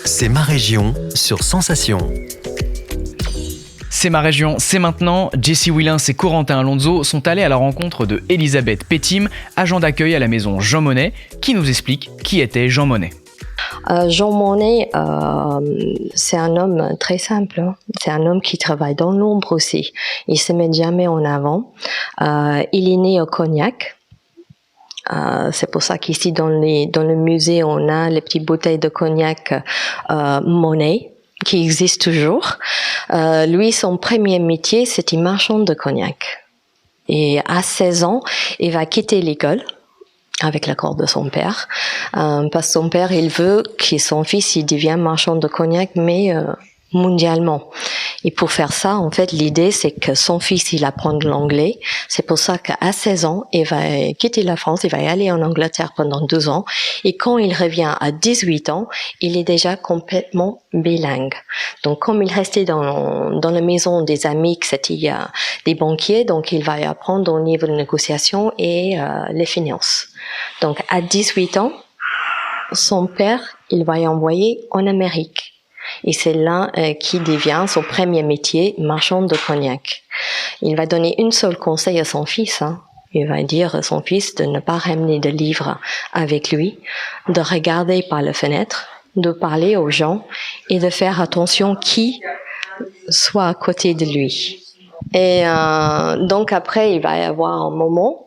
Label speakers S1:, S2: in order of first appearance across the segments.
S1: C'est ma région sur Sensation.
S2: C'est ma région, c'est maintenant. Jessie Willens et Corentin Alonso sont allés à la rencontre de Elisabeth Pétim, agent d'accueil à la maison Jean Monnet, qui nous explique qui était Jean Monnet.
S3: Jean Monnet, c'est un homme très simple. C'est un homme qui travaille dans l'ombre aussi. Il se met jamais en avant. Il est né au Cognac. C'est pour ça qu'ici dans le musée on a les petites bouteilles de cognac Monnet qui existent toujours. Lui, son premier métier, c'était marchand de cognac. Et à 16 ans, il va quitter l'école avec l'accord de son père, parce que son père, il veut que son fils il devienne marchand de cognac, mais mondialement. Et pour faire ça, en fait, l'idée, c'est que son fils, il apprend l'anglais. C'est pour ça qu'à 16 ans, il va quitter la France, il va aller en Angleterre pendant 2 ans. Et quand il revient à 18 ans, il est déjà complètement bilingue. Donc, comme il restait dans la maison des amis, que c'était des banquiers, donc il va apprendre au niveau de négociation et les finances. Donc, à 18 ans, son père, il va y envoyer en Amérique. Et c'est là qui devient son premier métier, marchand de cognac. Il va donner une seule conseil à son fils. Il va dire à son fils de ne pas ramener de livres avec lui, de regarder par la fenêtre, de parler aux gens et de faire attention qui soit à côté de lui. Et donc après, il va y avoir un moment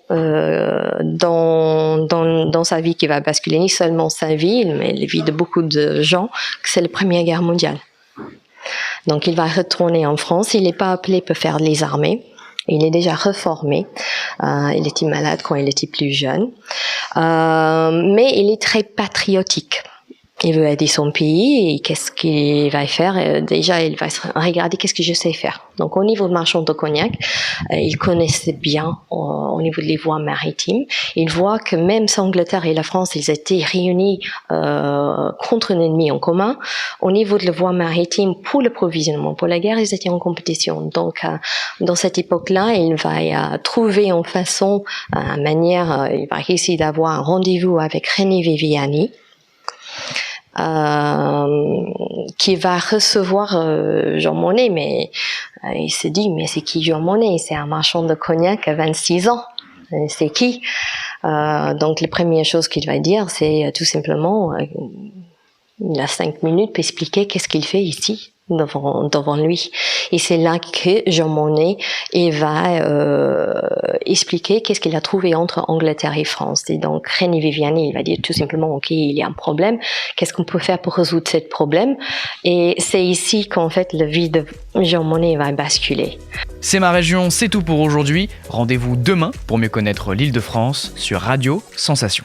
S3: dans sa vie qui va basculer, ni seulement sa vie, mais la vie de beaucoup de gens, que c'est la Première Guerre mondiale. Donc il va retourner en France, il n'est pas appelé pour faire les armées, il est déjà reformé, il était malade quand il était plus jeune, mais il est très patriotique. Il veut aider son pays et qu'est-ce qu'il va faire? Déjà, il va regarder qu'est-ce que je sais faire. Donc, au niveau de marchand de cognac, il connaissait bien au niveau des voies maritimes. Il voit que même si l'Angleterre et la France, ils étaient réunis contre un ennemi en commun, au niveau de la voie maritime, pour l'approvisionnement, pour la guerre, ils étaient en compétition. Donc, dans cette époque-là, il va trouver en façon, manière, il va réussir d'avoir un rendez-vous avec René Viviani, qui va recevoir Jean Monnet, mais il se dit, mais c'est qui Jean Monnet? C'est un marchand de cognac à 26 ans. C'est qui? Donc, la première chose qu'il va dire, c'est tout simplement, il a 5 minutes pour expliquer qu'est-ce qu'il fait ici, devant lui. Et c'est là que Jean Monnet va expliquer qu'est-ce qu'il a trouvé entre Angleterre et France. Et donc René Viviani, il va dire tout simplement, ok, il y a un problème, qu'est-ce qu'on peut faire pour résoudre ce problème? Et c'est ici qu'en fait la vie de Jean Monnet va basculer.
S2: C'est ma région, c'est tout pour aujourd'hui. Rendez-vous demain pour mieux connaître l'Île-de-France sur Radio Sensation.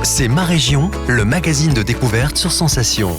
S1: C'est ma région, le magazine de découverte sur Sensation.